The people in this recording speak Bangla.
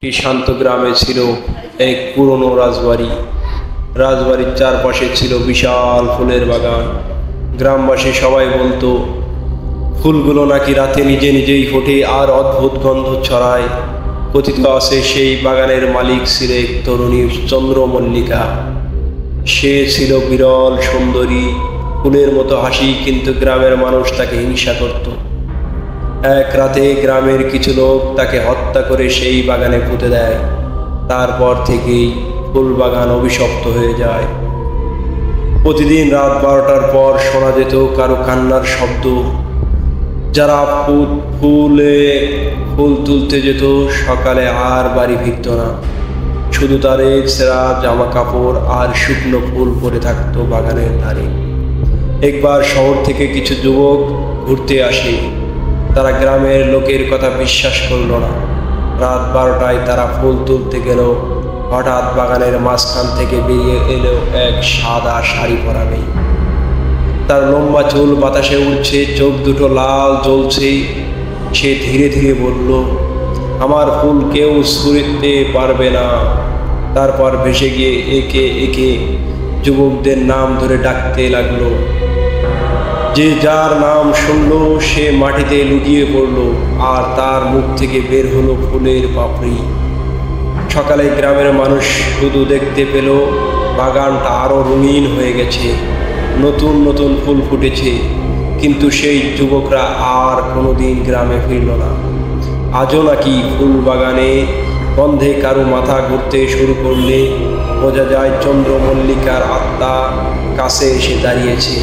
এই শান্ত গ্রামে ছিল এক পুরনো রাজবাড়ি। রাজবাড়ির চারপাশে ছিল বিশাল ফুলের বাগান। গ্রামবাসী সবাই বলতো ফুলগুলো নাকি রাতে নিজে নিজেই ফোটে আর অদ্ভুত গন্ধ ছড়ায়। কথিত আছে সেই বাগানের মালিক ছিল এক তরুণী চন্দ্রমল্লিকা। সে ছিল বিরল সুন্দরী, ফুলের মতো হাসি, কিন্তু গ্রামের মানুষ তাকে হিংসা করত। এক রাতে গ্রামের কিছু লোক তাকে হত্যা করে সেই বাগানে পুঁতে দেয়। তারপর থেকেই ফুল বাগান অভিশপ্ত হয়ে যায়। প্রতিদিন রাত 12টার পর শোনা যেত কারো কান্নার শব্দ। যারা ফুল তুলতে যেত সকালে আর বাড়ি ফিরত না, শুধু তাদের ছেঁড়া জামা কাপড় আর শুকনো ফুল পরে থাকতো বাগানের ধারে। একবার শহর থেকে কিছু যুবক ঘুরতে আসে। তারা গ্রামের লোকের কথা বিশ্বাস করল না। রাত 12টায় তারা ফুল তুলতে গেল। হঠাৎ বাগানের মাঝখান থেকে বেরিয়ে এলো এক সাদা শাড়ি পরা মেয়ে। তার লম্বা চুল বাতাসে উড়ছে, চোখ দুটো লাল জ্বলছে। সে ধীরে ধীরে বলল, আমার ফুল কেউ ছুঁড়তে পারবে না। তারপর ভেসে গিয়ে একে একে যুবকদের নাম ধরে ডাকতে লাগলো। যে যার নাম শুনলো সে মাটিতে লুটিয়ে পড়ল, আর তার মুখ থেকে বের হলো ফুলের পাপড়ি। সকালে গ্রামের মানুষ শুধু দেখতে পেল বাগানটা আরো রঙিন হয়ে গেছে, নতুন নতুন ফুল ফুটেছে। কিন্তু সেই যুবকরা আর কোনোদিন গ্রামে ফিরল না। আজও নাকি ফুল বাগানে গন্ধে কারো মাথা ঘুরতে শুরু করলে বোঝা যায় চন্দ্রমল্লিকার আত্মা কাছে এসে দাঁড়িয়েছে।